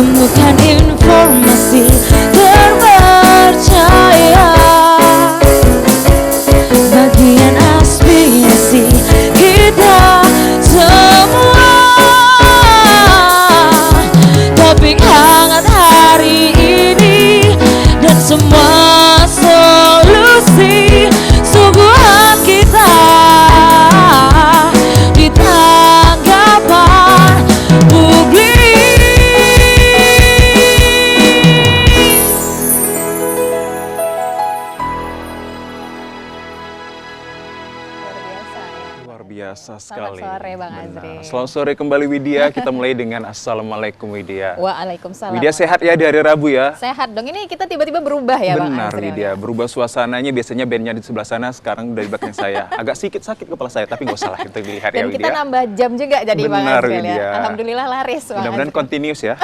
temukan informasi terpercaya, bagian aspirasi kita semua. Topik hangat hari ini dan semua solusi suguhan kita di tanggapan publik. Luar biasa Selamat sekali. sore Bang Benar. Azri. Selamat sore kembali Widya. Kita mulai dengan Assalamualaikum Widya. Waalaikumsalam. Widya sehat ya di hari Rabu ya? Sehat dong. Ini kita tiba-tiba berubah ya Bang Benar Azri. Widya, berubah suasananya. Biasanya bandnya di sebelah sana, sekarang udah di belakang saya. Agak sedikit sakit kepala saya, tapi nggak usah lah kita dilihat ya Dan kita Widya. nambah jam juga jadi Bang Benar, Azri Widya. ya. Alhamdulillah laris Bang Mudah-mudahan Azri. continuous ya.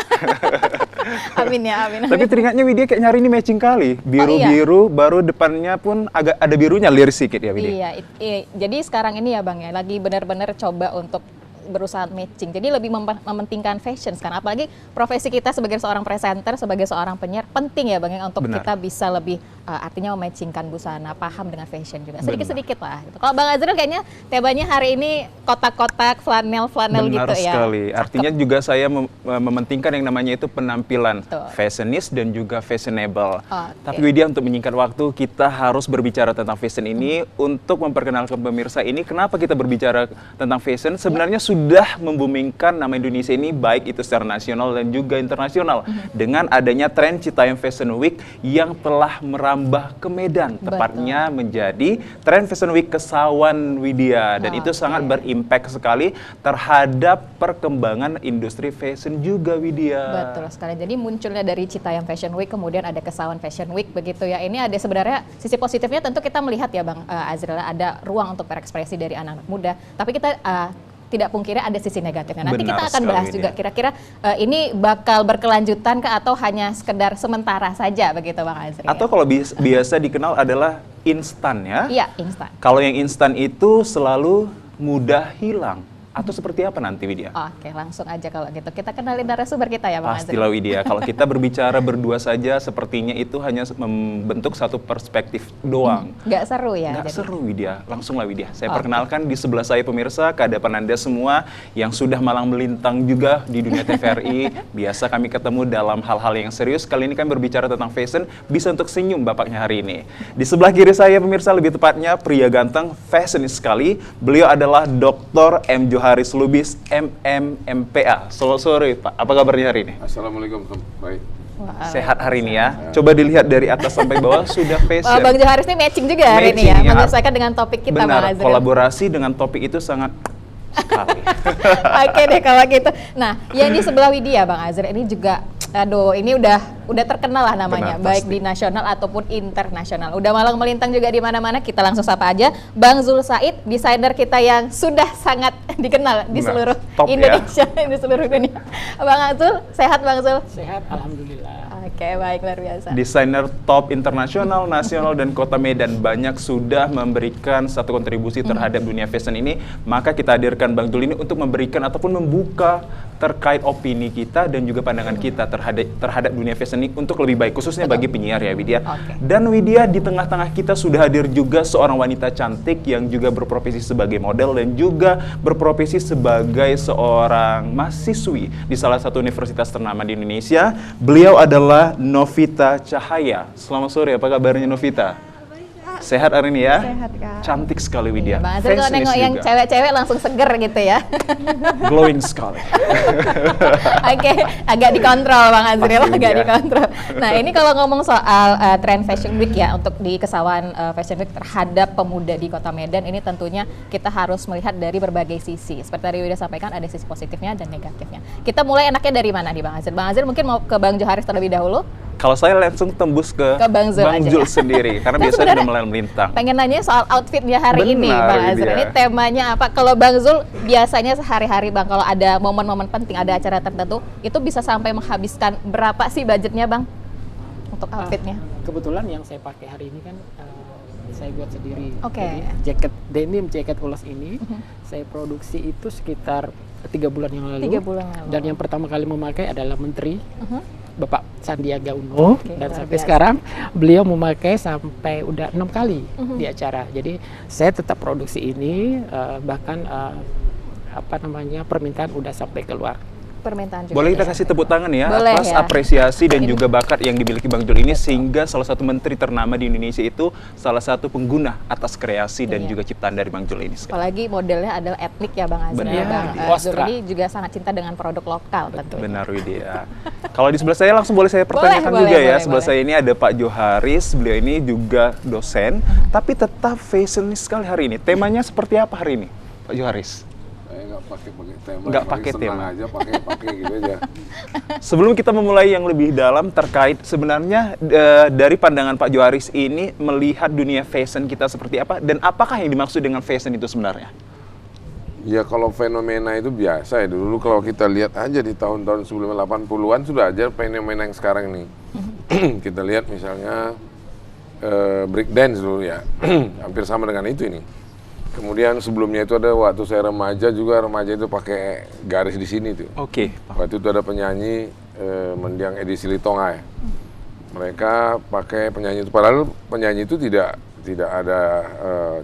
Amin ya, amin. Tapi teringatnya Widya kayak nyari ini matching kali. Biru-biru, baru depannya pun agak ada birunya, liris sedikit ya Widya. Iya, jadi sekarang ini ya Bang ya, lagi benar-benar coba untuk berusaha matching. Jadi lebih mementingkan fashion sekarang. Apalagi profesi kita sebagai seorang presenter, sebagai seorang penyiar, penting ya Bang ya untuk Benar. kita bisa lebih artinya mematchingkan busana, paham dengan fashion juga. Sedikit-sedikit lah. Gitu. Kalau Bang Azril kayaknya temanya hari ini kotak-kotak, flanel-flanel gitu Benar ya. sekali. Artinya juga saya mementingkan yang namanya itu penampilan Betul. fashionist dan juga fashionable. Oke. Tapi Widya, untuk menyingkat waktu, kita harus berbicara tentang fashion ini untuk memperkenalkan pemirsa ini. Kenapa kita berbicara tentang fashion? Sebenarnya sudah membumingkan nama Indonesia ini baik itu secara nasional dan juga internasional dengan adanya tren Citayam Fashion Week yang telah merambah ke Medan, tepatnya menjadi tren Fashion Week Kesawan Widya, dan itu sangat berimpact sekali terhadap perkembangan industri fashion juga Widya. Betul sekali. Jadi munculnya dari Citayam Fashion Week, kemudian ada Kesawan Fashion Week begitu ya. Ini ada sebenarnya sisi positifnya, tentu kita melihat ya Bang Azril, ada ruang untuk berekspresi dari anak-anak muda. Tapi kita tidak pungkiri ada sisi negatifnya. Nanti Benar kita akan sekali, bahas juga kira-kira ini bakal berkelanjutan kah atau hanya sekedar sementara saja begitu Bang Azril. Atau kalau biasa dikenal adalah instan ya. Iya, instan. Kalau yang instan itu selalu mudah hilang. Atau seperti apa nanti Widya? Oke, langsung aja kalau gitu. Kita kenalin narasumber kita ya Bang Azril. Pastilah Widya, kalau kita berbicara berdua saja sepertinya itu hanya membentuk satu perspektif doang. Nggak seru ya? Nggak jadi? seru Widya, langsung lah Widya. Saya Oke. perkenalkan di sebelah saya pemirsa, ke hadapan Anda semua yang sudah malang melintang juga di dunia TVRI. Biasa kami ketemu dalam hal-hal yang serius, kali ini kan berbicara tentang fashion, bisa untuk senyum bapaknya hari ini. Di sebelah kiri saya pemirsa, lebih tepatnya pria ganteng, fashionis sekali. Beliau adalah Dr. M. Joharis Lubis, MMMPA. Selamat sore Pak, apa kabarnya hari ini? Assalamualaikum, baik. Sehat hari ini ya. Coba dilihat dari atas sampai bawah sudah fashion. Bang Joharis ini matching juga hari ini ya, Matching, ya. menyesuaikan dengan topik kita Bang Benar, Azril. kolaborasi dengan topik itu sangat sekali. Oke deh kalau gitu. Nah, yang di sebelah Widya Bang Azril ini juga, aduh ini udah terkenal lah namanya, Benar, baik pasti. di nasional ataupun internasional. Udah malang melintang juga di mana-mana. Kita langsung sapa aja Bang Zul Said, desainer kita yang sudah sangat dikenal di Benar, seluruh top ya. Indonesia, di seluruh dunia. Bang Zul, sehat Bang Zul? Sehat, alhamdulillah. Oke, baik, luar biasa. Desainer top internasional, nasional, dan kota Medan banyak sudah memberikan satu kontribusi terhadap dunia fashion ini. Maka kita hadirkan Bang Zul ini untuk memberikan ataupun membuka terkait opini kita dan juga pandangan kita terhadap dunia fashion ini untuk lebih baik, khususnya bagi penyiar ya Widya. Oke. Dan Widya, di tengah-tengah kita sudah hadir juga seorang wanita cantik yang juga berprofesi sebagai model dan juga berprofesi sebagai seorang mahasiswi di salah satu universitas ternama di Indonesia. Beliau adalah Novita Cahaya. Selamat sore, apa kabarnya Novita? Sehat hari ini ya? Sehat, Kak. Cantik sekali Widya. Bang Azril kalau Fashionist nengok yang juga. cewek-cewek langsung seger gitu ya. Glowing sekali. Oke, agak dikontrol Bang Azril, Pasti, agak ya. dikontrol. Nah ini kalau ngomong soal tren Fashion Week ya, untuk di Kesawan Fashion Week terhadap pemuda di Kota Medan, ini tentunya kita harus melihat dari berbagai sisi. Seperti tadi Widya sampaikan, ada sisi positifnya dan negatifnya. Kita mulai enaknya dari mana nih Bang Azril? Bang Azril mungkin mau ke Bang Joharis terlebih dahulu? Kalau saya langsung tembus ke Bang Zul aja ya. sendiri, karena Nah, biasanya sebenarnya udah mulai melintang. Pengen nanya soal outfitnya hari ini Benar, Bang Azril. Widya. Ini temanya apa? Kalau Bang Zul biasanya sehari-hari Bang, kalau ada momen-momen penting, ada acara tertentu, itu bisa sampai menghabiskan berapa sih budgetnya Bang untuk outfitnya? Kebetulan yang saya pakai hari ini kan saya buat sendiri. Oke. Jadi jaket denim, jaket ulos ini saya produksi itu sekitar 3 bulan yang lalu. 3 bulan lalu. Dan yang pertama kali memakai adalah Menteri Bapak Sandiaga Uno. Oke, Dan luar sampai biasa. sekarang beliau memakai sampai udah 6 kali di acara. Jadi saya tetap produksi ini, bahkan permintaan udah sampai keluar. Permintaan juga. Boleh kita ya. kasih tepuk tangan ya Boleh atas ya. apresiasi dan juga bakat yang dimiliki Bang Jul ini sehingga salah satu menteri ternama di Indonesia itu salah satu pengguna atas kreasi dan Iya. juga ciptaan dari Bang Jul ini. Apalagi modelnya adalah etnik ya Bang Azra. Benar. Bang Zul Wastra. ini juga sangat cinta dengan produk lokal tentunya. Benar Widya. Kalau di sebelah saya langsung boleh saya pertanyakan Boleh, juga ya. boleh, Sebelah boleh. saya ini ada Pak Joharis, beliau ini juga dosen, tapi tetap fashionis sekali hari ini. Temanya seperti apa hari ini, Pak Joharis? Saya nggak pakai tema, Nggak yang pakai penting senang tema. aja pakai gitu aja. Sebelum kita memulai yang lebih dalam terkait sebenarnya dari pandangan Pak Joharis ini melihat dunia fashion kita seperti apa dan apakah yang dimaksud dengan fashion itu sebenarnya? Ya kalau fenomena itu biasa ya, dulu kalau kita lihat aja di tahun-tahun sebelum 80-an sudah aja fenomena yang sekarang nih. Kita lihat misalnya break dance dulu ya, hampir sama dengan itu ini. Kemudian sebelumnya itu ada waktu saya remaja juga, remaja itu pakai garis di sini tuh. Oke. Waktu itu ada penyanyi mendiang Edi Silitonga ya. Mereka pakai penyanyi itu, padahal penyanyi itu tidak ada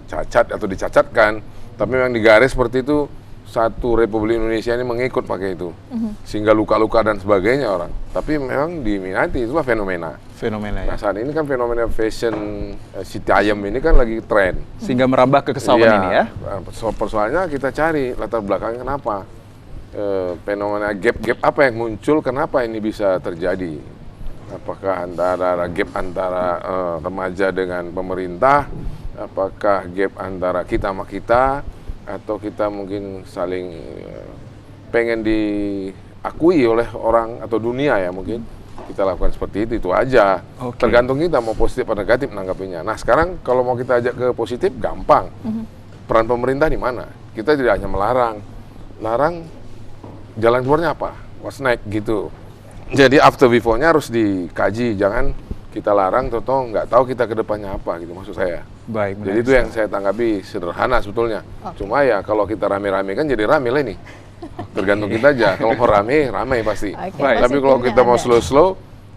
cacat atau dicacatkan, tapi memang digaris seperti itu. Satu Republik Indonesia ini mengikut pakai itu, sehingga luka-luka dan sebagainya orang. Tapi memang diminati, itulah fenomena. Fenomena Nah ya. saat ini kan fenomena fashion Siti Ayam ini kan lagi tren. Sehingga merambah ke kesawan Iya, ini ya. Persoalannya kita cari latar belakangnya kenapa. Fenomena gap apa yang muncul, kenapa ini bisa terjadi. Apakah antara gap antara remaja dengan pemerintah, apakah gap antara kita sama kita, atau kita mungkin saling pengen diakui oleh orang atau dunia ya mungkin. Kita lakukan seperti itu aja. Oke. Tergantung kita mau positif atau negatif menanggapinya. Nah sekarang kalau mau kita ajak ke positif gampang. Peran pemerintah di mana? Kita tidak hanya larang jalan keluarnya apa? What's next gitu. Jadi after before-nya harus dikaji. Jangan kita larang, atau nggak tahu kita ke depannya apa gitu maksud saya. Baik. Jadi itu yang saya tanggapi sederhana sebetulnya. Cuma ya kalau kita rame-rame kan jadi rame lah ini. Tergantung kita aja. Kalau mau rame pasti. Oke, Baik. Tapi kalau positifnya kita mau ada. slow,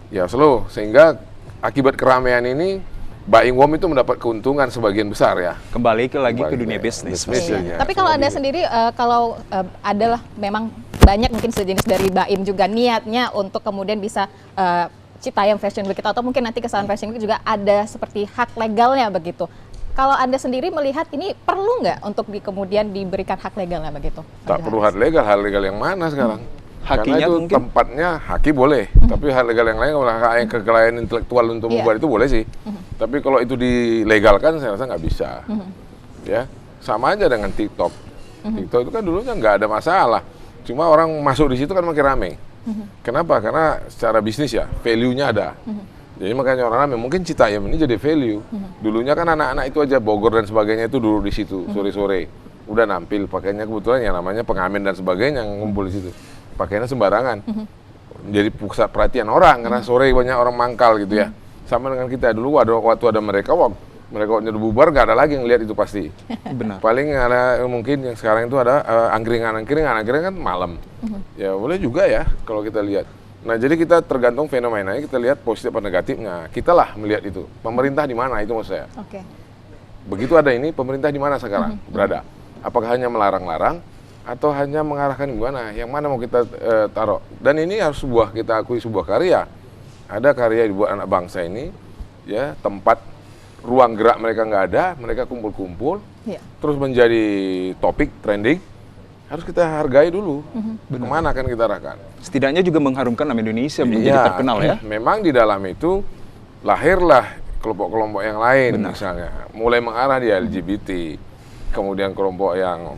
ya slow. Sehingga akibat keramaian ini, Buying Wom itu mendapat keuntungan sebagian besar ya. Kembali lagi ke Kembali dunia ke bisnis. bisnis. Iya. ya, Tapi kalau semua Anda gini. sendiri kalau adalah memang banyak mungkin sejenis dari Baim juga niatnya untuk kemudian bisa Citayam Fashion Week atau mungkin nanti Kesawan Fashion Week juga ada seperti hak legalnya begitu. Kalau Anda sendiri melihat ini perlu nggak untuk kemudian diberikan hak legalnya begitu? Tak perlu hal legal yang mana sekarang? Hakinya Karena itu mungkin? tempatnya haki boleh, tapi hal legal yang lain kalau hak yang kekayaan intelektual untuk Iya. membuat itu boleh sih. Tapi kalau itu dilegalkan saya rasa nggak bisa. Ya, sama aja dengan TikTok. TikTok itu kan dulunya nggak ada masalah, cuma orang masuk di situ kan makin rame. Kenapa? Karena secara bisnis ya value-nya ada. Jadi makanya orang rame. Mungkin Citayam ini jadi value. Dulunya kan anak-anak itu aja Bogor dan sebagainya itu dulu di situ sore-sore. Udah nampil pakainya kebetulan yang namanya pengamen dan sebagainya yang ngumpul di situ. Pakainya sembarangan. Jadi pusat perhatian orang karena sore banyak orang mangkal gitu ya. Sama dengan kita dulu waktu ada mereka waktu bubar nggak ada lagi yang lihat itu pasti. Benar. Paling ada mungkin yang sekarang itu ada angkringan kan malam. Ya boleh juga ya kalau kita lihat. Nah jadi kita tergantung fenomenanya, kita lihat positif atau negatifnya. Kita lah melihat itu. Pemerintah di mana itu maksud saya. Oke. Begitu ada ini, pemerintah di mana sekarang berada? Apakah hanya melarang-larang atau hanya mengarahkan gimana? Yang mana mau kita taruh? Dan ini harus kita akui sebuah karya. Ada karya dibuat anak bangsa ini, ya tempat ruang gerak mereka nggak ada, mereka kumpul-kumpul, Iya. terus menjadi topik trending. Harus kita hargai dulu. Kemana akan kita arahkan? Setidaknya juga mengharumkan nama Indonesia menjadi terkenal ya. Memang di dalam itu lahirlah kelompok-kelompok yang lain misalnya. Mulai mengarah di LGBT, kemudian kelompok yang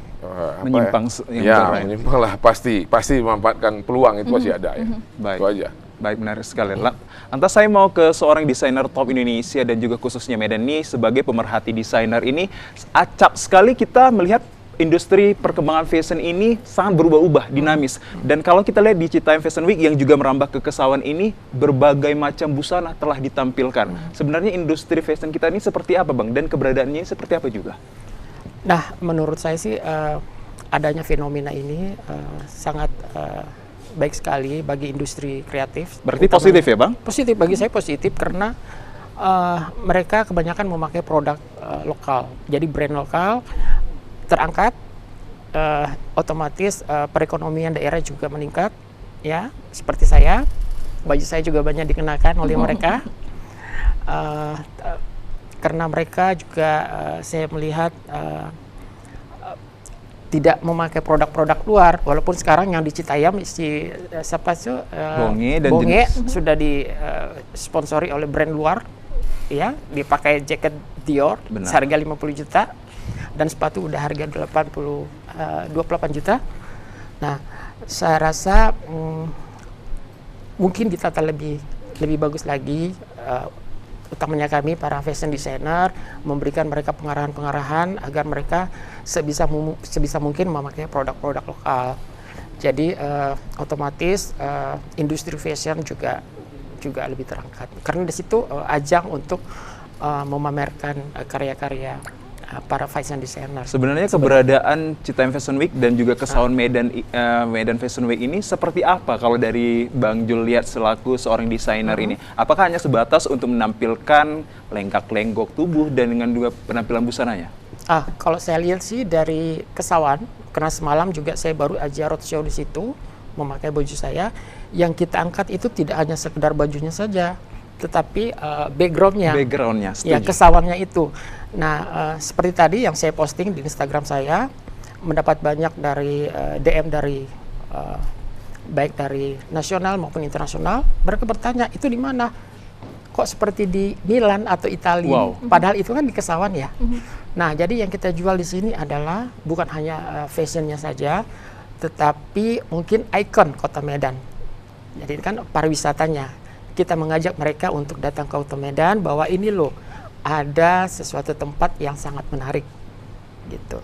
Menyimpang menyimpang lah pasti memanfaatkan peluang itu pasti ada ya. Baik. Itu aja. Baik, menarik sekali. Lantas saya mau ke seorang desainer top Indonesia dan juga khususnya Medan nih sebagai pemerhati desainer ini. Acap sekali kita melihat industri perkembangan fashion ini sangat berubah-ubah, dinamis. Dan kalau kita lihat di Citayam Fashion Week yang juga merambah ke Kesawan ini, berbagai macam busana telah ditampilkan. Sebenarnya industri fashion kita ini seperti apa Bang? Dan keberadaannya ini seperti apa juga? Nah, menurut saya sih adanya fenomena ini sangat baik sekali bagi industri kreatif. Berarti Utamanya- positif ya, Bang? Positif, bagi saya positif karena mereka kebanyakan memakai produk lokal. Jadi brand lokal terangkat, otomatis perekonomian daerah juga meningkat. Ya, seperti saya, baju saya juga banyak dikenakan oleh mereka. Karena mereka juga saya melihat tidak memakai produk-produk luar, walaupun sekarang yang di Citayam siapa itu Bonge dan Bonge jenis. sudah disponsori oleh brand luar, ya, dipakai jaket Dior Benar. seharga 50 juta dan sepatu udah harga 28 juta. Nah, saya rasa mungkin ditata lebih bagus lagi, utamanya kami para fashion designer memberikan mereka pengarahan-pengarahan agar mereka sebisa mungkin memakai produk-produk lokal. Jadi otomatis industri fashion juga lebih terangkat karena di situ ajang untuk memamerkan karya-karya para fashion designer. Sebenarnya keberadaan Citayam Fashion Week dan juga Kesawan Medan Fashion Week ini seperti apa kalau dari Bang Jul lihat selaku seorang desainer ini? Apakah hanya sebatas untuk menampilkan lenggak-lenggok tubuh dan dengan juga penampilan busananya? Kalau saya lihat sih dari Kesawan, karena semalam juga saya baru aja roadshow di situ, memakai baju saya, yang kita angkat itu tidak hanya sekedar bajunya saja, tetapi backgroundnya, Backgroundnya, ya setuju. kesawannya itu. Nah, seperti tadi yang saya posting di Instagram saya, mendapat banyak dari DM dari baik dari nasional maupun internasional. Mereka bertanya, itu di mana? Kok seperti di Milan atau Italia? Wow. Padahal itu kan di Kesawan ya. Nah, jadi yang kita jual di sini adalah bukan hanya fashionnya saja, tetapi mungkin ikon Kota Medan. Jadi kan pariwisatanya. Kita mengajak mereka untuk datang ke Kota Medan bahwa ini loh ada sesuatu tempat yang sangat menarik gitu.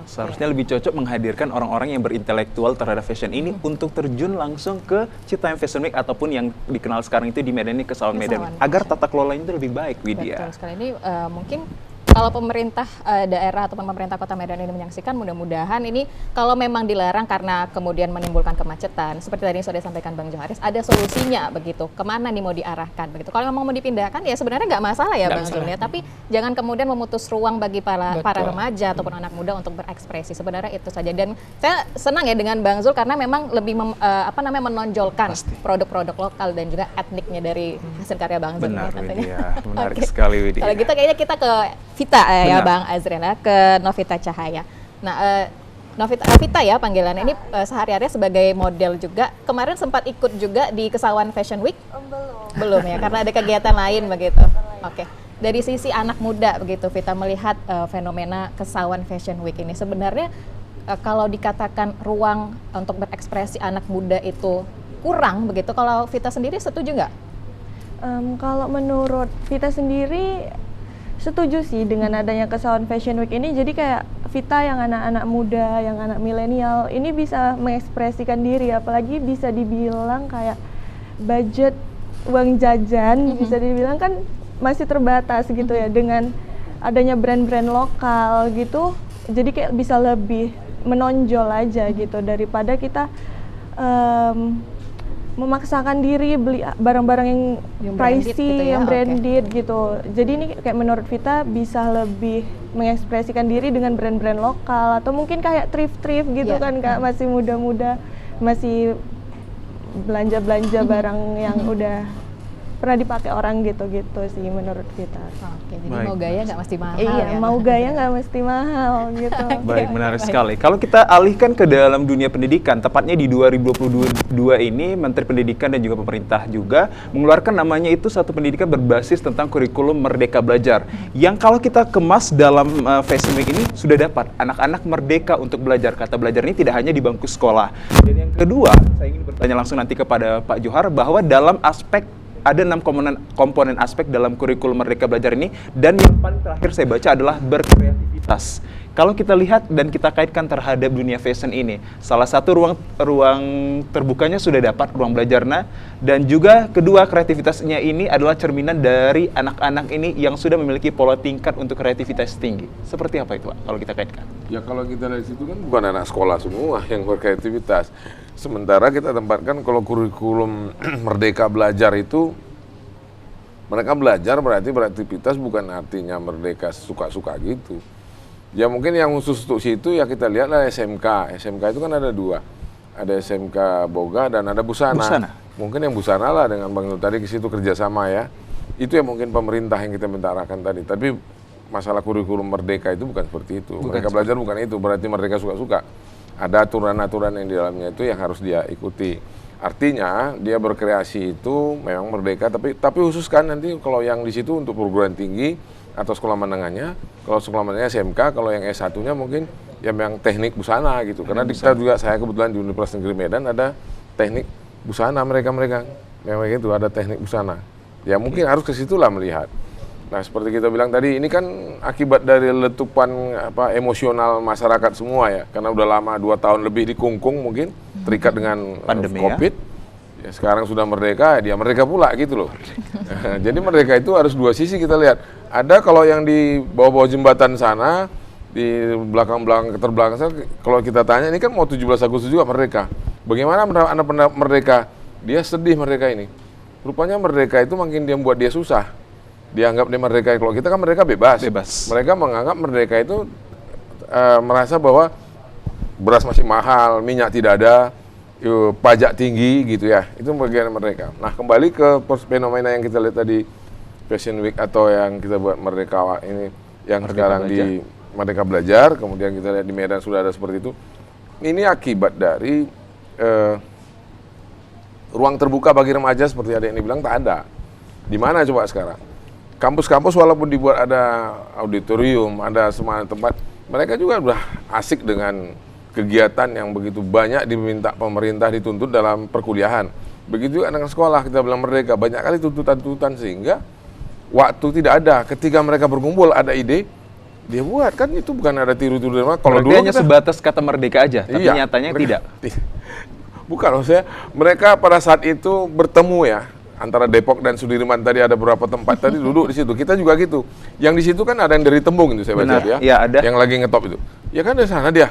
Seharusnya lebih cocok menghadirkan orang-orang yang berintelektual terhadap fashion ini untuk terjun langsung ke Citayam Fashion Week ataupun yang dikenal sekarang itu di Medan ini Kesawan Medan, Kesawan agar Fashion. tata kelolanya itu lebih baik, Widya. Betul sekali. Ini mungkin kalau pemerintah daerah ataupun pemerintah Kota Medan ini menyaksikan, mudah-mudahan ini kalau memang dilarang karena kemudian menimbulkan kemacetan, seperti tadi yang sudah disampaikan Bang Joharis, ada solusinya begitu. Kemana nih mau diarahkan begitu? Kalau memang mau dipindahkan ya sebenarnya nggak masalah ya Nggak Bang Zul masalah. ya, tapi jangan kemudian memutus ruang bagi para Betul. remaja ataupun anak muda untuk berekspresi. Sebenarnya itu saja. Dan saya senang ya dengan Bang Zul karena memang lebih menonjolkan Pasti. produk-produk lokal dan juga etniknya dari hasil karya Bang Zul. Benar, ya, katanya. Widya. Menarik Oke. sekali, Widya. Kalau gitu kayaknya kita ke Vita ya Benar. Bang Azrian ya, ke Novita Cahaya. Nah, Novita ya panggilannya ini sehari-hari sebagai model juga. Kemarin sempat ikut juga di Kesawan Fashion Week? Belum ya, karena ada kegiatan lain begitu. Oke. Dari sisi anak muda begitu, Vita melihat fenomena Kesawan Fashion Week ini sebenarnya kalau dikatakan ruang untuk berekspresi anak muda itu kurang begitu. Kalau Vita sendiri setuju nggak? Kalau menurut Vita sendiri setuju sih dengan adanya Kesawan Fashion Week ini. Jadi kayak Vita yang anak-anak muda, yang anak milenial ini bisa mengekspresikan diri, apalagi bisa dibilang kayak budget uang jajan bisa dibilang kan masih terbatas gitu ya, dengan adanya brand-brand lokal gitu. Jadi kayak bisa lebih menonjol aja gitu daripada kita memaksakan diri beli barang-barang yang branded pricey, gitu ya, yang oke. branded gitu. Jadi ini kayak menurut Vita bisa lebih mengekspresikan diri dengan brand-brand lokal atau mungkin kayak thrift-thrift gitu Iya. kan Kak, masih muda-muda, masih belanja-belanja barang yang udah pernah dipakai orang gitu-gitu sih menurut Vita. Oke, jadi Baik, mau gaya nggak mesti mahal Iya, ya. mau gaya nggak mesti mahal gitu. Baik, menarik sekali. Kalau kita alihkan ke dalam dunia pendidikan, tepatnya di 2022 ini, Menteri Pendidikan dan juga pemerintah juga mengeluarkan namanya itu satu pendidikan berbasis tentang kurikulum Merdeka Belajar. Yang kalau kita kemas dalam Fashion Week ini sudah dapat anak-anak merdeka untuk belajar. Kata belajar ini tidak hanya di bangku sekolah. Dan yang kedua, saya ingin bertanya langsung nanti kepada Pak Johar bahwa dalam aspek ada 6 komponen aspek dalam kurikulum Merdeka Belajar ini, dan yang paling terakhir saya baca adalah berkreativitas. Kalau kita lihat dan kita kaitkan terhadap dunia fashion ini, salah satu ruang terbukanya sudah dapat, ruang belajarnya, dan juga kedua kreativitasnya ini adalah cerminan dari anak-anak ini yang sudah memiliki pola tingkat untuk kreativitas tinggi. Seperti apa itu, Pak, kalau kita kaitkan? Ya kalau kita dari situ kan bukan anak sekolah semua yang berkreativitas. Sementara kita tempatkan kalau kurikulum Merdeka Belajar itu, mereka belajar berarti beraktivitas bukan artinya merdeka suka-suka gitu. Ya mungkin yang khusus untuk situ ya kita lihatlah SMK. SMK itu kan ada dua. Ada SMK Boga dan ada Busana. Mungkin yang Busana lah dengan Bang Nur tadi ke situ kerjasama ya. Itu yang mungkin pemerintah yang kita minta arahkan tadi. Tapi masalah kurikulum merdeka itu bukan seperti itu. Mereka belajar bukan itu, berarti mereka suka-suka. Ada aturan-aturan yang di dalamnya itu yang harus dia ikuti. Artinya dia berkreasi itu memang merdeka, tapi khususkan nanti kalau yang di situ untuk perguruan tinggi atau sekolah menengahnya, kalau sekolah menengahnya SMK, kalau yang S1-nya mungkin yang teknik busana gitu. Karena kita juga, saya kebetulan di Universitas Negeri Medan ada teknik busana mereka memang itu ada teknik busana. Ya mungkin harus ke situlah melihat. Nah seperti kita bilang tadi, ini kan akibat dari letupan emosional masyarakat semua ya, karena udah lama 2 tahun lebih dikungkung mungkin terikat dengan pandemi COVID. Ya, sekarang sudah merdeka, dia merdeka pula gitu loh. Jadi merdeka itu harus dua sisi kita lihat. Ada kalau yang di bawah-bawah jembatan sana, di belakang-belakang keterbelakang sana, kalau kita tanya ini kan mau 17 Agustus juga merdeka. Bagaimana Anda merdeka? Dia sedih merdeka ini. Rupanya merdeka itu makin dia buat dia susah. Dianggap dia merdeka. Kalau kita kan merdeka bebas. Mereka menganggap merdeka itu merasa bahwa beras masih mahal, minyak tidak ada, pajak tinggi gitu ya, itu bagian mereka. Nah kembali ke fenomena yang kita lihat tadi Fashion Week atau yang kita buat Merdeka ini yang Merdeka sekarang Belajar. Di Merdeka Belajar, kemudian kita lihat di Medan sudah ada seperti itu. Ini akibat dari ruang terbuka bagi remaja seperti ada yang dibilang tak ada. Di mana coba sekarang? Kampus-kampus walaupun dibuat ada auditorium, ada semua tempat, mereka juga udah asik dengan kegiatan yang begitu banyak diminta pemerintah dituntut dalam perkuliahan. Begitu juga dengan sekolah, kita bilang merdeka, banyak kali tuntutan-tuntutan sehingga waktu tidak ada. Ketika mereka berkumpul ada ide, dia buat, kan itu bukan ada tiru-tiru. Kalau dulu hanya sebatas kata merdeka aja, tapi nyatanya tidak. Bukan, maksudnya mereka pada saat itu bertemu ya, antara Depok dan Sudirman tadi ada beberapa tempat tadi duduk di situ. Kita juga gitu. Yang di situ kan ada yang dari Tembung itu saya baca ya. Ya, ada. Yang lagi ngetop itu. Ya kan dari sana dia.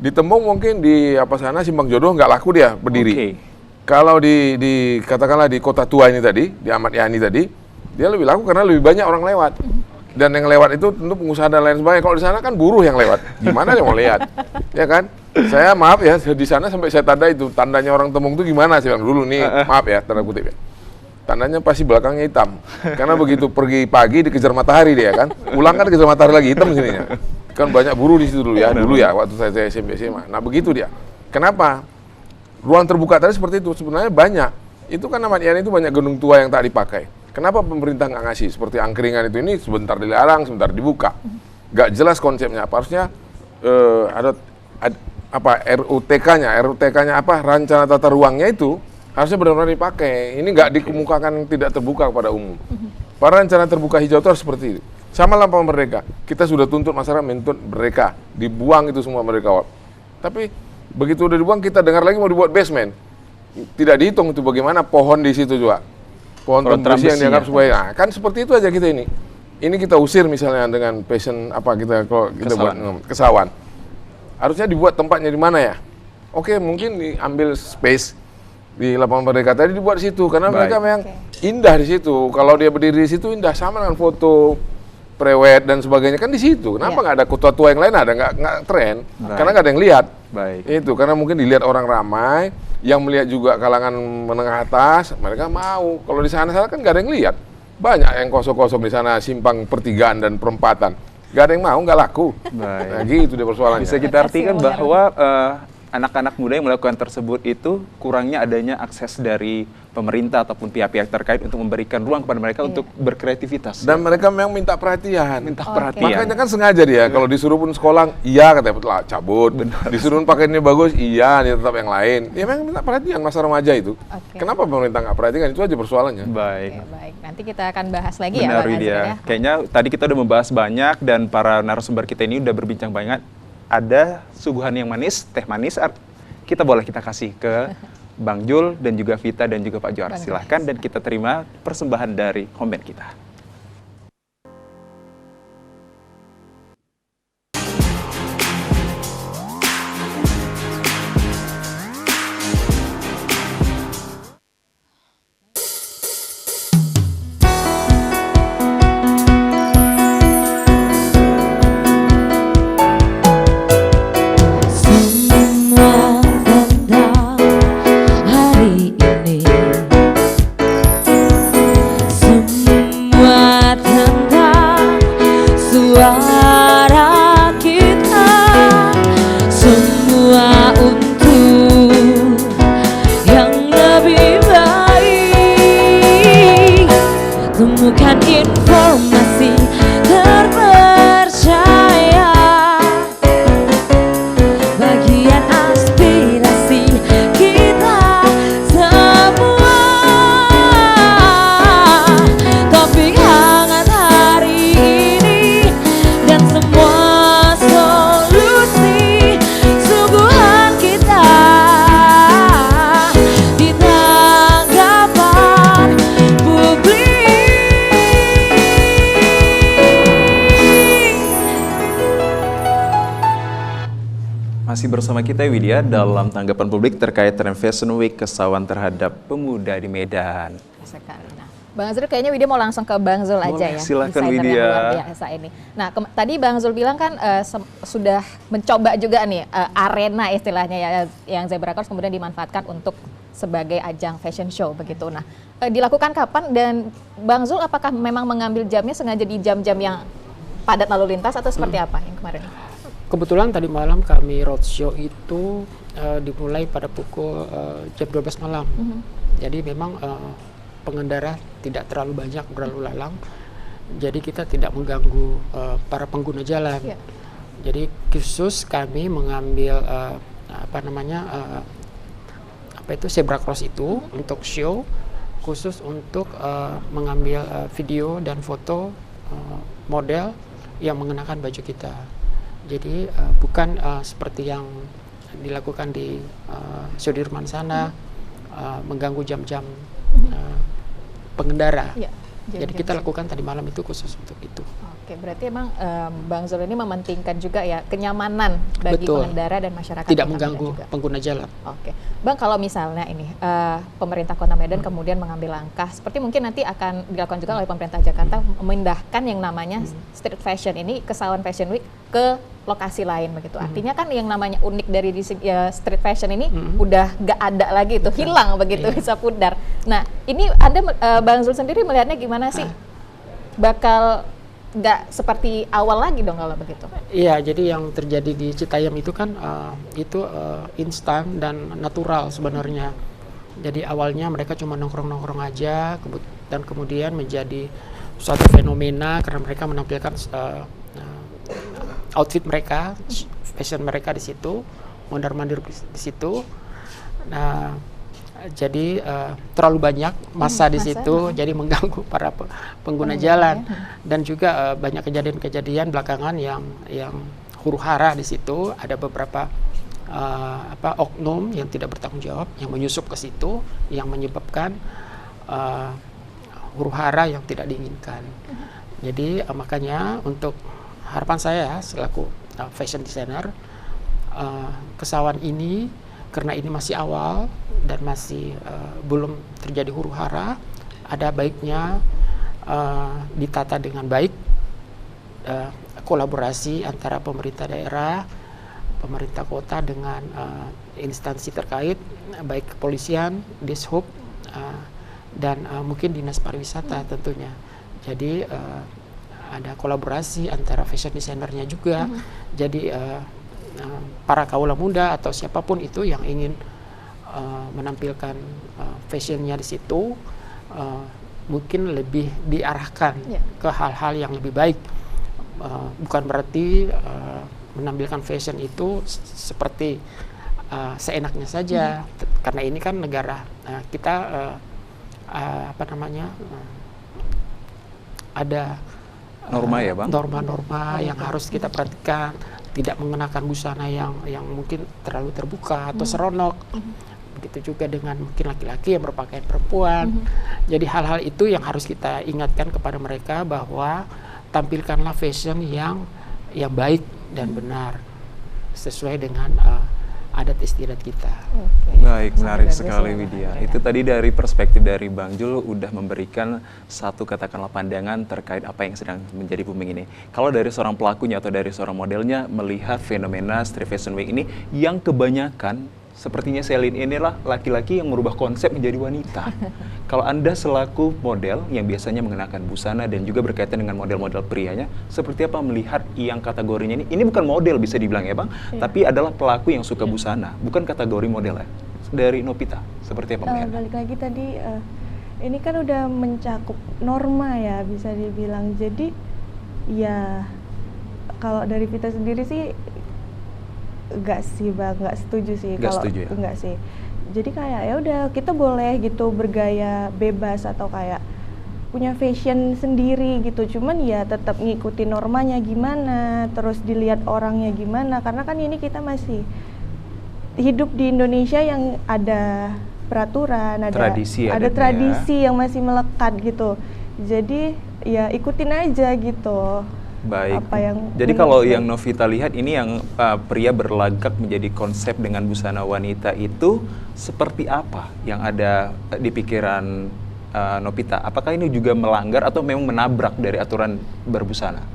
Di Tembung mungkin di sana Simpang Jodoh nggak laku dia berdiri. Kalau di katakanlah di Kota Tua ini tadi, di Ahmad Yani tadi, dia lebih laku karena lebih banyak orang lewat. Dan yang lewat itu tentu pengusaha dan lain sebagainya. Kalau di sana kan buruh yang lewat. Gimana dia mau lihat? Ya kan? Saya maaf ya, di sana sampai saya tanda itu, tandanya orang Tembung itu gimana? Saya bilang dulu nih, maaf ya, tanda kutip ya. Tandanya pasti belakangnya hitam. Karena begitu pergi pagi dikejar matahari dia kan. Pulang kan dikejar matahari lagi, hitam sininya. Kan banyak buruh di situ dulu ya, waktu saya SMP SMA. Nah begitu dia. Kenapa? Ruang terbuka tadi seperti itu sebenarnya banyak. Itu kan namanya itu banyak gedung tua yang tak dipakai. Kenapa pemerintah nggak ngasih? Seperti angkringan itu ini sebentar dilarang, sebentar dibuka. Nggak jelas konsepnya. Harusnya ada apa RUTK-nya apa rencana tata ruangnya itu harusnya benar-benar dipakai. Ini nggak dikemukakan tidak terbuka kepada umum. Para rencana terbuka hijau itu harus seperti itu. Sama lampu merdeka, kita sudah tuntut masyarakat menuntut mereka, dibuang itu semua mereka. Tapi begitu udah dibuang kita dengar lagi mau dibuat basement, tidak dihitung itu bagaimana pohon di situ juga, pohon tembusi yang dianggap supaya, nah, kan seperti itu aja kita ini. Ini kita usir misalnya dengan passion apa kalau kita buat Kesawan, harusnya dibuat tempatnya di mana ya? Oke mungkin diambil space di lapangan merdeka tadi dibuat di situ karena mereka memang indah di situ. Kalau dia berdiri di situ indah sama dengan foto prewed dan sebagainya kan di situ. Kenapa nggak ada kota tua yang lain ada nggak tren? Karena nggak ada yang lihat. Itu karena mungkin dilihat orang ramai, yang melihat juga kalangan menengah atas, mereka mau. Kalau di sana kan nggak ada yang lihat. Banyak yang kosong-kosong di sana simpang pertigaan dan perempatan. Nggak ada yang mau, nggak laku. Nah gitu dia persoalannya. Bisa kita artikan bahwa anak-anak muda yang melakukan tersebut itu kurangnya adanya akses dari pemerintah ataupun pihak-pihak terkait untuk memberikan ruang kepada mereka untuk berkreativitas. Dan mereka memang minta perhatian. Minta Oke. perhatian. Makanya kan sengaja dia, kalau disuruh pun sekolah, iya katanya, lah cabut. Disuruh pakaiannya bagus, iya, dia tetap yang lain. Ya memang minta perhatian masa remaja itu. Oke. Kenapa pemerintah nggak perhatikan? Itu aja persoalannya. Baik. Oke, baik. Nanti kita akan bahas lagi ya, Benar Bang Azril Widya. ya. Kayaknya tadi kita udah membahas banyak dan para narasumber kita ini udah berbincang banyak. Ada suguhan yang manis, teh manis. Kita kasih ke Bang Jul dan juga Vita dan juga Pak Johar. Bang Silahkan dan kita terima persembahan dari home band kita. Semua tentang hari ini, semua tentang suara kita, semua untuk yang lebih baik. Temukan informasi terpercaya, bagian aspirasi kita semua. Topik hangat hari ini dan semua solusi suguhan kita di tanggapan publik. Masih bersama kita Widya dalam tanggapan publik terkait Trend Fashion Week kesawan terhadap pemuda di Medan. Sekali. Nah, Bang Azril kayaknya Widya mau langsung ke Bang Zul aja Boleh, ya. silakan, desainer Widya. yang luar biasa ini. Nah, tadi Bang Zul bilang kan sudah mencoba juga nih arena istilahnya ya yang Zebra Cross kemudian dimanfaatkan untuk sebagai ajang fashion show begitu. Nah, dilakukan kapan dan Bang Zul apakah memang mengambil jamnya sengaja di jam-jam yang padat lalu lintas atau seperti apa yang kemarin? Kebetulan tadi malam kami roadshow itu dimulai pada pukul jam 12 malam. Jadi memang pengendara tidak terlalu banyak berlalu lalang. Jadi kita tidak mengganggu para pengguna jalan. Iya. Jadi khusus kami mengambil zebra cross itu untuk show, khusus untuk mengambil video dan foto model yang mengenakan baju kita. Jadi bukan seperti yang dilakukan di Sudirman sana, mengganggu jam-jam pengendara. Iya, Jadi jam-jam kita sibuk. lakukan tadi malam itu khusus untuk itu. Oke, berarti emang Bang Zul ini mementingkan juga ya kenyamanan bagi Betul. pengendara dan masyarakat Tidak Kota Medan mengganggu juga. pengguna jalan. Oke, Bang, kalau misalnya ini pemerintah Kota Medan kemudian mengambil langkah seperti mungkin nanti akan dilakukan juga oleh pemerintah Jakarta memindahkan yang namanya street fashion ini ke Sawan Fashion Week ke lokasi lain begitu. Artinya kan yang namanya unik dari street fashion ini udah gak ada lagi itu, hilang begitu, bisa pudar. Nah, ini Anda Bang Zul sendiri melihatnya gimana sih? Bakal nggak seperti awal lagi dong kalau begitu? Iya, jadi yang terjadi di Citayam itu kan instan dan natural sebenarnya. Jadi awalnya mereka cuma nongkrong-nongkrong aja, dan kemudian menjadi suatu fenomena karena mereka menampilkan outfit mereka, fashion mereka di situ, mondar-mandir di situ. Nah, jadi terlalu banyak massa di situ, jadi mengganggu para pengguna jalan, dan juga banyak kejadian-kejadian belakangan yang huru-hara di situ. Ada beberapa oknum yang tidak bertanggung jawab yang menyusup ke situ, yang menyebabkan huru-hara yang tidak diinginkan. Jadi makanya untuk harapan saya selaku fashion designer, kesawan ini karena ini masih awal dan masih belum terjadi huru-hara, ada baiknya ditata dengan baik, kolaborasi antara pemerintah daerah, pemerintah kota dengan instansi terkait, baik kepolisian, Dishub, dan mungkin dinas pariwisata tentunya. Jadi ada kolaborasi antara fashion designernya juga. Jadi para kaula muda atau siapapun itu yang ingin menampilkan fashionnya di situ, mungkin lebih diarahkan ke hal-hal yang lebih baik. Bukan berarti menampilkan fashion itu seperti seenaknya saja, karena ini kan negara kita ada Norma ya, Bang? norma-norma yang harus kita perhatikan, tidak mengenakan busana yang mungkin terlalu terbuka atau seronok. Begitu juga dengan mungkin laki-laki yang berpakaian perempuan. Jadi hal-hal itu yang harus kita ingatkan kepada mereka, bahwa tampilkanlah fashion yang baik dan benar sesuai dengan adat istiadat kita. Baik, menarik sekali Widya. Itu tadi dari perspektif dari Bang Jul udah memberikan satu katakanlah pandangan terkait apa yang sedang menjadi booming ini. Kalau dari seorang pelakunya atau dari seorang modelnya melihat fenomena Street Fashion Week ini yang kebanyakan sepertinya Selin inilah laki-laki yang merubah konsep menjadi wanita. Kalau Anda selaku model yang biasanya mengenakan busana dan juga berkaitan dengan model-model prianya, seperti apa melihat yang kategorinya ini? Ini bukan model bisa dibilang ya Bang, tapi adalah pelaku yang suka busana, bukan kategori model ya. Dari Nopita, seperti apa melihat? Balik lagi tadi, ini kan udah mencakup norma ya bisa dibilang. Jadi ya kalau dari Vita sendiri sih enggak sih Bang, enggak setuju sih. Kalau enggak sih. Jadi kayak ya udah kita boleh gitu bergaya bebas atau kayak punya fashion sendiri gitu. Cuman ya tetap ngikutin normanya gimana, terus dilihat orangnya gimana, karena kan ini kita masih hidup di Indonesia yang ada peraturan, ada tradisi yang masih melekat gitu. Jadi ya ikutin aja gitu. Baik. Jadi kalau yang Novita lihat ini yang pria berlagak menjadi konsep dengan busana wanita itu seperti apa yang ada di pikiran Novita? Apakah ini juga melanggar atau memang menabrak dari aturan berbusana?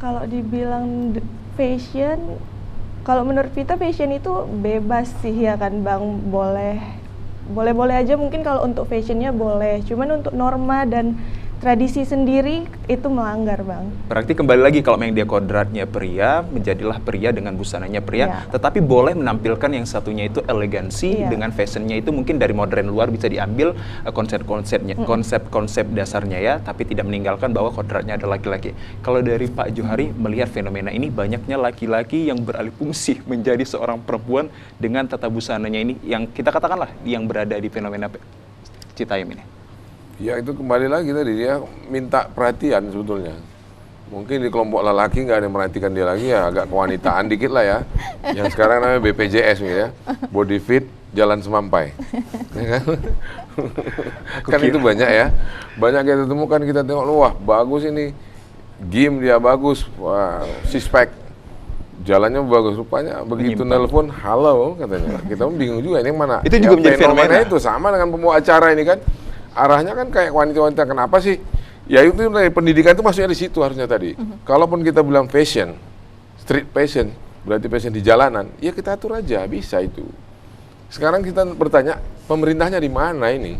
Kalau dibilang fashion, kalau menurut Vita fashion itu bebas sih ya kan Bang, boleh aja mungkin kalau untuk fashionnya boleh, cuman untuk norma dan tradisi sendiri itu melanggar Bang. Berarti kembali lagi kalau memang dia kodratnya pria, menjadilah pria dengan busananya pria, tetapi boleh menampilkan yang satunya itu elegansi dengan fashionnya itu mungkin dari modern luar bisa diambil konsep-konsepnya, konsep-konsep dasarnya ya, tapi tidak meninggalkan bahwa kodratnya ada laki-laki. Kalau dari Pak Johari melihat fenomena ini banyaknya laki-laki yang beralih fungsi menjadi seorang perempuan dengan tata busananya ini yang kita katakanlah yang berada di fenomena Citayam ini. Ya itu kembali lagi tadi, dia minta perhatian sebetulnya. Mungkin di kelompok lelaki nggak ada yang merhatikan dia lagi, ya agak kewanitaan dikit lah ya. Yang sekarang namanya BPJS gitu ya, body fit, jalan semampai. Ya kan itu banyak ya. Banyak kita temukan, kita tengok, wah bagus ini, gym dia bagus, wah six-pack, jalannya bagus. Rupanya begitu nelpon, halo katanya. Kita bingung juga ini yang mana. Itu juga menjadi fenomena itu sama dengan pembawa acara ini kan. Arahnya kan kayak wanita-wanita, kenapa sih? Ya itu dari pendidikan itu maksudnya di situ harusnya tadi. Kalaupun kita bilang fashion, street fashion, berarti fashion di jalanan, ya kita atur aja, bisa itu. Sekarang kita bertanya, pemerintahnya di mana ini?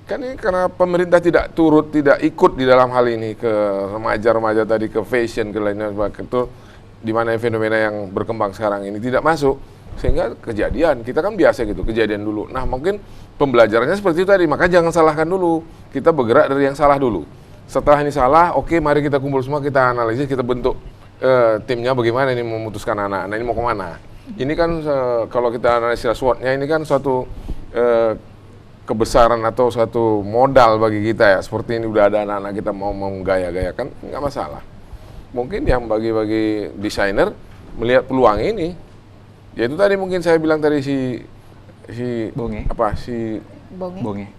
Kan ini karena pemerintah tidak turut, tidak ikut di dalam hal ini ke remaja-remaja tadi, ke fashion, ke lainnya, itu di mana fenomena yang berkembang sekarang ini tidak masuk. Sehingga kejadian, kita kan biasa gitu, kejadian dulu. Nah mungkin pembelajarannya seperti itu tadi, maka jangan salahkan dulu. Kita bergerak dari yang salah dulu. Setelah ini salah, oke mari kita kumpul semua, kita analisis, kita bentuk timnya bagaimana ini memutuskan anak-anak ini mau kemana. Ini kan kalau kita analisis SWOT-nya ini kan suatu kebesaran atau suatu modal bagi kita ya. Seperti ini udah ada anak-anak kita mau menggaya-gayakan, nggak masalah. Mungkin yang bagi-bagi desainer melihat peluang ini, ya itu tadi mungkin saya bilang tadi si Bonge.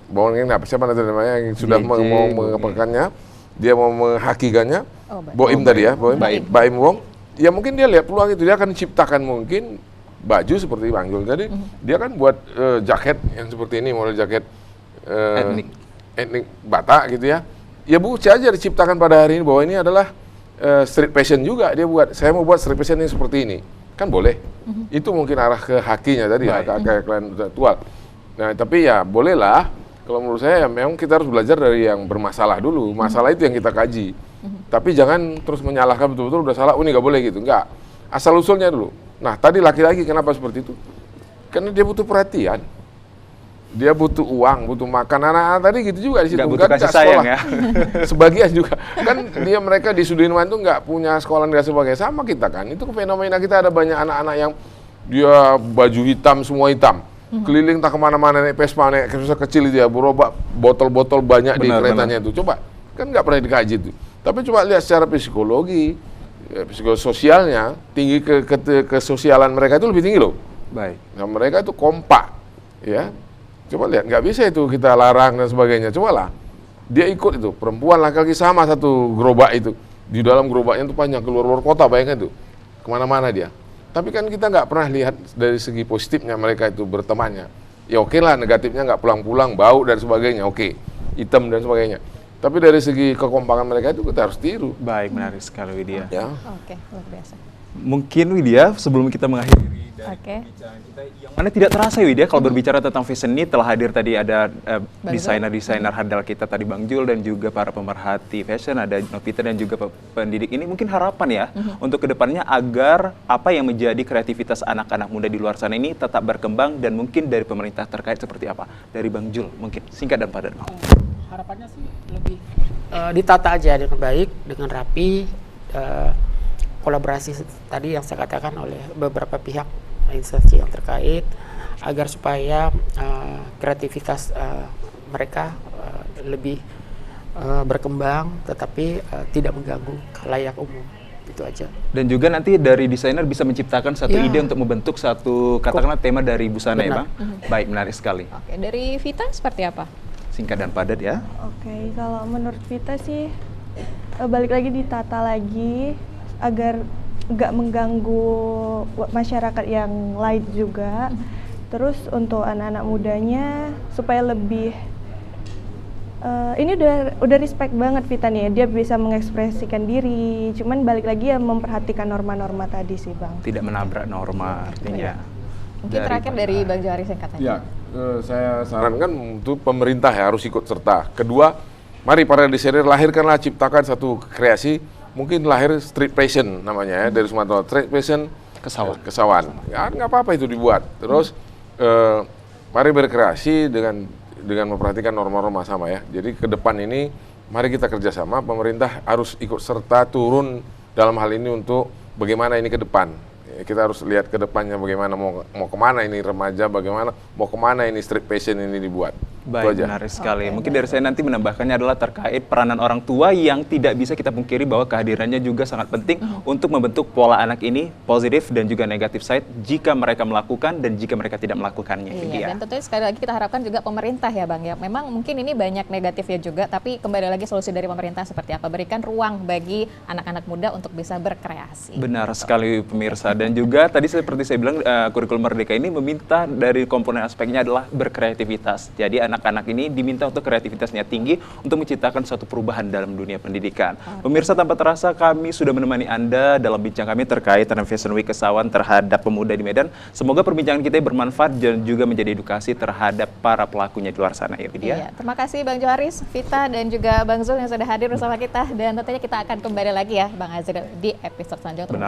Bonge apa siapa namanya yang sudah mau mengapakannya, dia mau menghakikannya, Boim tadi ya, Baim Wong. Ya mungkin dia lihat peluang itu, dia akan ciptakan mungkin baju seperti Bang Jul tadi. Dia kan buat jaket yang seperti ini, model jaket etnik Batak gitu ya. Ya bisa aja diciptakan pada hari ini bahwa ini adalah street fashion juga dia buat. Saya mau buat street fashion yang seperti ini. Kan boleh. Itu mungkin arah ke hakinya tadi, kayak klien intelektual. Nah, tapi ya bolehlah. Kalau menurut saya ya memang kita harus belajar dari yang bermasalah dulu. Masalah itu yang kita kaji. Tapi jangan terus menyalahkan betul-betul udah salah, ini nggak boleh gitu. Enggak. asal-usulnya dulu. Nah, tadi laki-laki kenapa seperti itu? Karena dia butuh perhatian. Dia butuh uang, butuh makan. Anak-anak tadi gitu juga di situ. Nggak butuh kasih sayang ya. Sebagian juga. Kan mereka di Sudirman itu nggak punya sekolah dan sebagainya. Sama kita kan. Itu fenomena kita ada banyak anak-anak yang dia baju hitam, semua hitam. Keliling tak kemana-mana, naik Vespa, naik kereta kecil itu ya. Berobak botol-botol banyak di keretanya itu. Coba, kan nggak pernah dikaji itu. Tapi coba lihat secara psikologi, psikososialnya, tinggi kesosialan mereka itu lebih tinggi loh. Baik. Nah, mereka itu kompak. Ya. Coba lihat, nggak bisa itu kita larang dan sebagainya. Cobalah, dia ikut itu, perempuan laki-laki sama satu gerobak itu. Di dalam gerobaknya itu panjang, keluar kota, bayangkan itu. Kemana-mana dia. Tapi kan kita nggak pernah lihat dari segi positifnya mereka itu bertemannya. Ya oke lah, negatifnya nggak pulang-pulang, bau dan sebagainya, oke. Hitam dan sebagainya. Tapi dari segi kekompakan mereka itu kita harus tiru. Baik, menarik sekali Widya. Ya. Oke, luar biasa. Mungkin Widya, sebelum kita mengakhiri dari Oke. pembicaraan kita, yang mana tidak terasa Widya kalau berbicara tentang fashion ini telah hadir tadi ada desainer-desainer handal kita tadi Bang Jul dan juga para pemerhati fashion, ada Novita dan juga pendidik ini. Mungkin harapan ya untuk kedepannya agar apa yang menjadi kreativitas anak-anak muda di luar sana ini tetap berkembang, dan mungkin dari pemerintah terkait seperti apa? Dari Bang Jul mungkin singkat dan padat. Harapannya sih lebih ditata aja dengan baik, dengan rapi, kolaborasi tadi yang saya katakan oleh beberapa pihak instansi yang terkait, agar supaya kreativitas mereka lebih berkembang, tetapi tidak mengganggu khalayak umum. Itu aja. Dan juga nanti dari desainer bisa menciptakan satu ide untuk membentuk satu katakanlah tema dari busana ya Bang. Baik, menarik sekali. Oke, dari Vita seperti apa? Singkat dan padat ya. Oke, kalau menurut Vita sih balik lagi ditata lagi agar nggak mengganggu masyarakat yang lain juga. Terus untuk anak-anak mudanya supaya lebih ini udah respect banget Vita nih, dia bisa mengekspresikan diri. Cuman balik lagi ya memperhatikan norma-norma tadi sih Bang. Tidak menabrak norma artinya. Mungkin terakhir dari Bang Johari singkat aja. Ya, saya sarankan untuk pemerintah ya harus ikut serta. Kedua, mari para desainer lahirkanlah, ciptakan satu kreasi. Mungkin lahir street fashion namanya ya, dari Sumatera. Street fashion Kesawan. Ya nggak apa-apa itu dibuat. Terus mari berkreasi dengan memperhatikan norma-norma sama ya. Jadi ke depan ini mari kita kerjasama. Pemerintah harus ikut serta turun dalam hal ini untuk bagaimana ini ke depan. Kita harus lihat ke depannya bagaimana mau kemana ini remaja, bagaimana mau kemana ini street fashion ini dibuat. Baik, menarik sekali. Mungkin dari saya nanti menambahkannya adalah terkait peranan orang tua yang tidak bisa kita pungkiri bahwa kehadirannya juga sangat penting untuk membentuk pola anak ini positif dan juga negatif side jika mereka melakukan dan jika mereka tidak melakukannya. Iya, dan tentunya sekali lagi kita harapkan juga pemerintah ya Bang ya. Memang mungkin ini banyak negatifnya juga, tapi kembali lagi solusi dari pemerintah seperti apa? Berikan ruang bagi anak-anak muda untuk bisa berkreasi. Benar sekali pemirsa. Dan juga tadi seperti saya bilang kurikulum Merdeka ini meminta dari komponen aspeknya adalah berkreativitas. Jadi anak-anak ini diminta untuk kreativitasnya tinggi untuk menciptakan suatu perubahan dalam dunia pendidikan. Pemirsa, tanpa terasa kami sudah menemani Anda dalam bincang kami terkait Trend Fashion Week Kesawan terhadap pemuda di Medan. Semoga perbincangan kita bermanfaat dan juga menjadi edukasi terhadap para pelakunya di luar sana ya Widya. Iya, terima kasih Bang Joharis, Vita dan juga Bang Zul yang sudah hadir bersama kita, dan tentunya kita akan kembali lagi ya Bang Azril di episode selanjutnya.